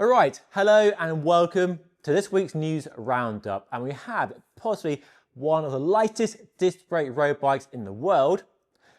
Alright, hello and welcome to this week's news roundup, and we have possibly one of the lightest disc brake road bikes in the world,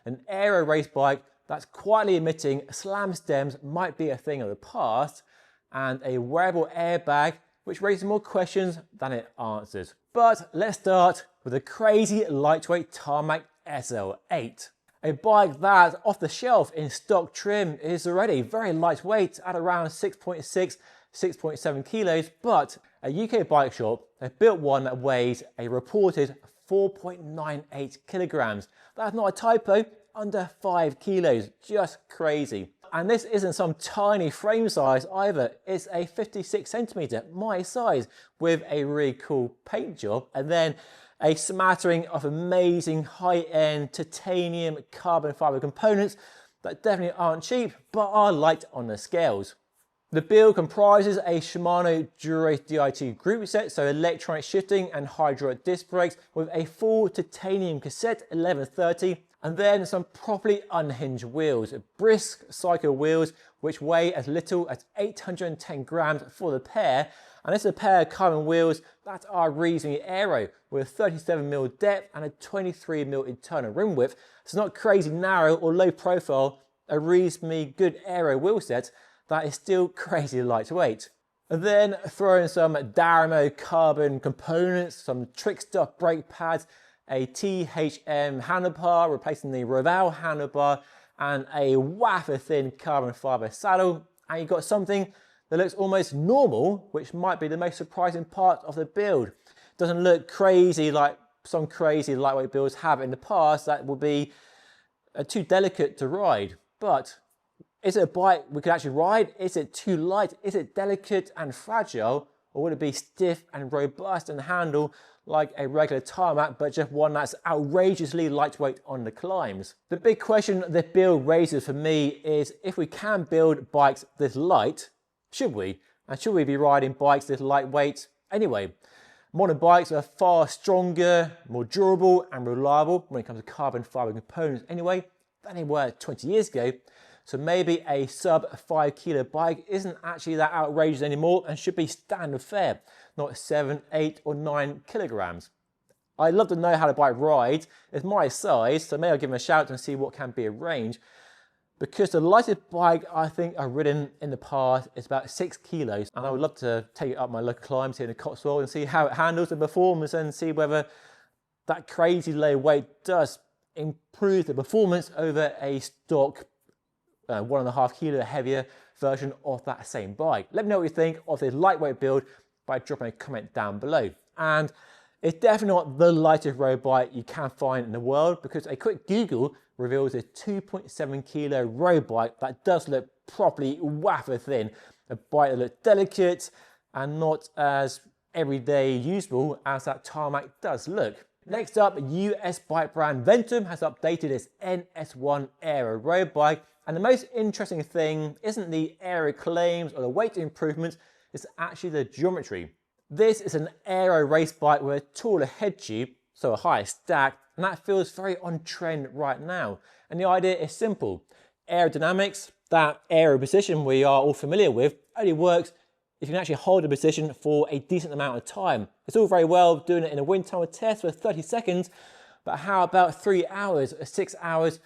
an aero race bike that's quietly admitting slam stems might be a thing of the past, and a wearable airbag which raises more questions than it answers. But let's start with a crazy lightweight Tarmac SL8. A bike that, off the shelf in stock trim, is already very lightweight at around 6.6, 6.7 kilos, but a UK bike shop has built one that weighs a reported 4.98 kilograms. That's not a typo, under 5 kilos, just crazy. And this isn't some tiny frame size either, it's a 56 centimeter, my size, with a really cool paint job, and then a smattering of amazing high-end titanium carbon fiber components that definitely aren't cheap, but are light on the scales. The build comprises a Shimano Dura-Race Di2 group set, so electronic shifting and hydraulic disc brakes, with a full titanium cassette 1130, and then some properly unhinged wheels, brisk cycle wheels which weigh as little as 810 grams for the pair. And this is a pair of carbon wheels that are reasonably aero, with 37mm depth and a 23mm internal rim width. It's not crazy narrow or low profile, a reasonably good aero wheel set that is still crazy lightweight. And then throw in some Tarmac carbon components, some Trickster brake pads, a THM handlebar replacing the Wearable handlebar, and a wafer thin carbon fiber saddle, and you've got something that looks almost normal, which might be the most surprising part of the build. It doesn't look crazy like some crazy lightweight builds have in the past that will be too delicate to ride. But is it a bike we could actually ride? Is it too light? Is it delicate and fragile? Or would it be stiff and robust and handle like a regular Tarmac, but just one that's outrageously lightweight on the climbs? The big question the build raises for me is, if we can build bikes this light, should we? And should we be riding bikes this lightweight anyway? Modern bikes are far stronger, more durable and reliable when it comes to carbon fiber components anyway than they were 20 years ago. So maybe a sub-5 kg bike isn't actually that outrageous anymore and should be standard fare, not 7, 8 or 9 kilograms. I'd love to know how the bike rides. It's my size, so maybe I'll give them a shout and see what can be arranged. Because the lightest bike I think I've ridden in the past is about 6 kilos, and I would love to take it up my local climbs here in the Cotswold and see how it handles and performs, and see whether that crazy low weight does improve the performance over a stock 1.5 kilo heavier version of that same bike. Let me know what you think of this lightweight build by dropping a comment down below. And it's definitely not the lightest road bike you can find in the world, because a quick Google reveals a 2.7 kilo road bike that does look properly wafer thin, a bike that looks delicate and not as everyday usable as that Tarmac does look. Next up, US bike brand Ventum has updated its NS1 Aero road bike, and the most interesting thing isn't the aero claims or the weight improvements, it's actually the geometry. This is an aero race bike with a taller head tube, so a higher stack, and that feels very on trend right now. And the idea is simple. Aerodynamics, that aero position we are all familiar with, only works if you can actually hold a position for a decent amount of time. It's all very well doing it in a wind tunnel test for 30 seconds, but how about 3 hours or 6 hours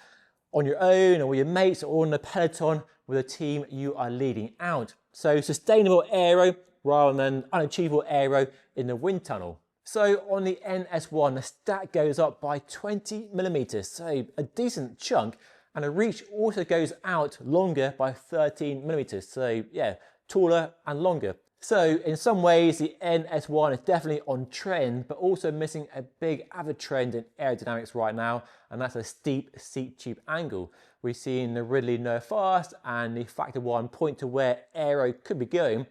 on your own or with your mates or on a peloton with a team you are leading out? So sustainable aero rather than unachievable aero in the wind tunnel. So on the NS1, the stack goes up by 20mm, so a decent chunk, and the reach also goes out longer by 13mm, so yeah, taller and longer. So in some ways the NS1 is definitely on trend, but also missing a big other trend in aerodynamics right now, and that's a steep seat tube angle. We've seen the Ridley No Fast and the Factor 1 point to where aero could be going,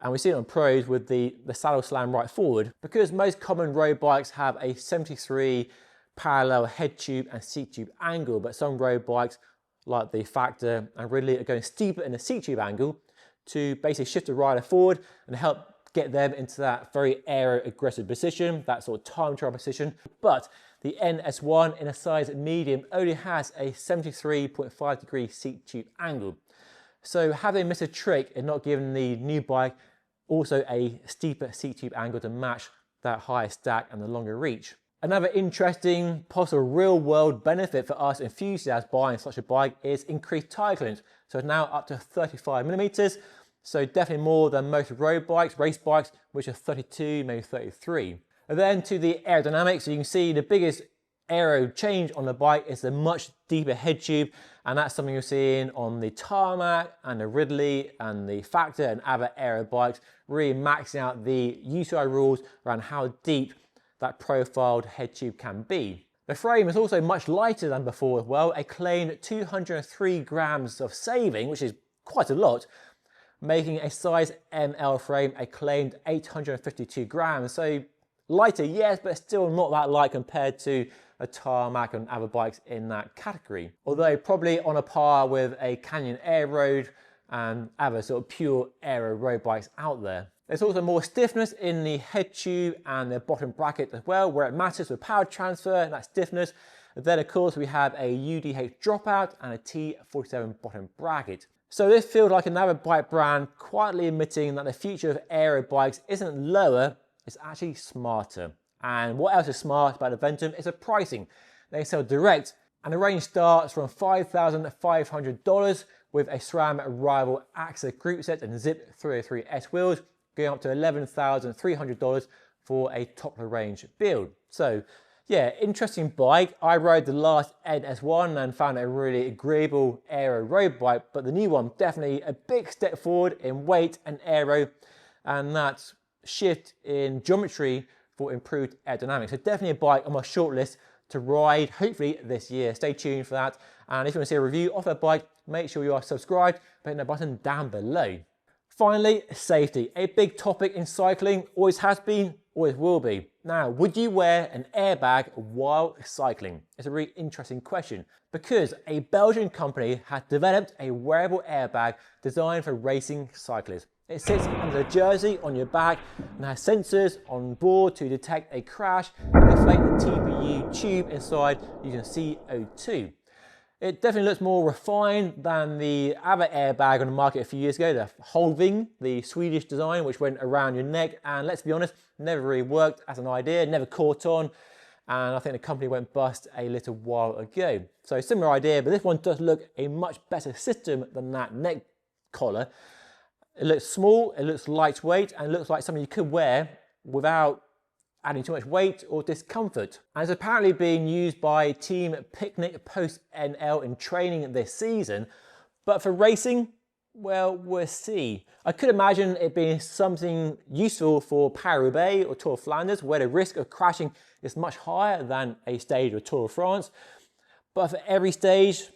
and we see it on pros with the saddle slam right forward. Because most common road bikes have a 73 parallel head tube and seat tube angle, but some road bikes like the Factor and Ridley are going steeper in the seat tube angle to basically shift the rider forward and help get them into that very aero aggressive position, that sort of time trial position. But the NS1 in a size medium only has a 73.5 degree seat tube angle. So have they missed a trick in not giving the new bike also a steeper seat tube angle to match that higher stack and the longer reach? Another interesting possible real world benefit for us enthusiasts buying such a bike is increased tire clearance. So it's now up to 35 millimeters. So definitely more than most road bikes, race bikes, which are 32, maybe 33. And then to the aerodynamics, so you can see the biggest aero change on the bike is the much deeper head tube, and that's something you're seeing on the Tarmac and the Ridley and the Factor and other aero bikes, really maxing out the UCI rules around how deep that profiled head tube can be. The frame is also much lighter than before as well, a claimed 203 grams of saving, which is quite a lot, making a size ML frame a claimed 852 grams. So lighter, yes, but still not that light compared to a Tarmac and other bikes in that category. Although probably on a par with a Canyon Air Road and other sort of pure aero road bikes out there. There's also more stiffness in the head tube and the bottom bracket as well, where it matters with power transfer and that stiffness. Then of course we have a UDH dropout and a T47 bottom bracket. So this feels like another bike brand quietly admitting that the future of aero bikes isn't lower, it's actually smarter. And what else is smart about the Ventum is the pricing. They sell direct and the range starts from $5,500 with a SRAM Wearable AXA group set and Zip 303S wheels, going up to $11,300 for a top of the range build. So yeah, interesting bike. I rode the last NS1 and found it a really agreeable aero road bike, but the new one definitely a big step forward in weight and aero, and that shift in geometry for improved aerodynamics. So definitely a bike on my shortlist to ride hopefully this year. Stay tuned for that. And if you want to see a review of that bike, make sure you are subscribed by hitting the button down below. Finally, safety, a big topic in cycling, always has been, always will be. Now, would you wear an airbag while cycling? It's a really interesting question because a Belgian company has developed a wearable airbag designed for racing cyclists. It sits under the jersey on your back and has sensors on board to detect a crash and inflate the TPU tube inside using CO2. It definitely looks more refined than the other airbag on the market a few years ago, the Holding, the Swedish design, which went around your neck, and let's be honest, never really worked as an idea, never caught on, and I think the company went bust a little while ago. So similar idea, but this one does look a much better system than that neck collar. It looks small, it looks lightweight, and it looks like something you could wear without adding too much weight or discomfort. And it's apparently being used by Team Picnic Post NL in training this season, but for racing, well, we'll see. I could imagine it being something useful for Paris-Roubaix or Tour of Flanders, where the risk of crashing is much higher than a stage or Tour of France. But for every stage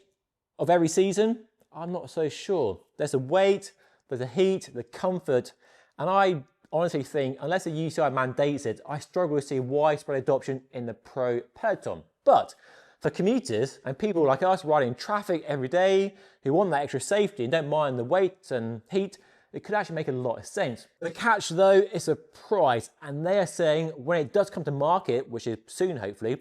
of every season, I'm not so sure. There's the weight, there's the heat, the comfort, and I honestly think, unless the UCI mandates it, I struggle to see widespread adoption in the pro peloton. But for commuters and people like us riding in traffic every day who want that extra safety and don't mind the weight and heat, it could actually make a lot of sense. The catch though is the price, and they are saying when it does come to market, which is soon hopefully,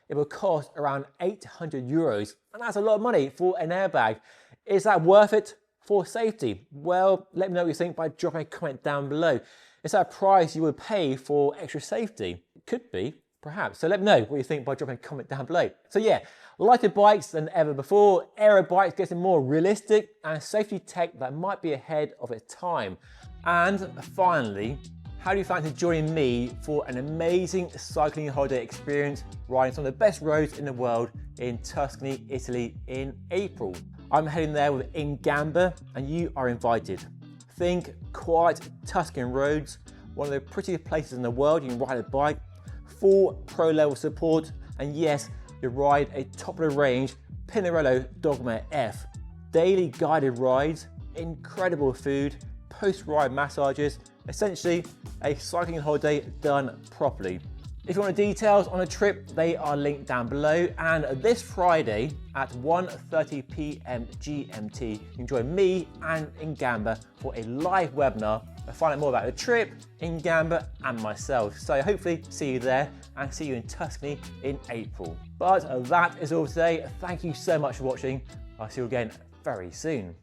it will cost around 800 euros. And that's a lot of money for an airbag. Is that worth it for safety? Well, let me know what you think by dropping a comment down below. Is that a price you would pay for extra safety? It could be, perhaps. So let me know what you think by dropping a comment down below. So yeah, lighter bikes than ever before, aero bikes getting more realistic, and safety tech that might be ahead of its time. And finally, how do you fancy joining me for an amazing cycling holiday experience riding some of the best roads in the world in Tuscany, Italy in April? I'm heading there with InGamba and you are invited. Think quiet Tuscan roads, one of the prettiest places in the world you can ride a bike, full pro level support, and yes, you ride a top of the range Pinarello Dogma F. Daily guided rides, incredible food, post-ride massages, essentially a cycling holiday done properly. If you want the details on the trip, they are linked down below. And this Friday at 1:30 p.m. GMT, you can join me and InGamba for a live webinar to find out more about the trip, InGamba and myself. So hopefully see you there and see you in Tuscany in April. But that is all for today. Thank you so much for watching. I'll see you again very soon.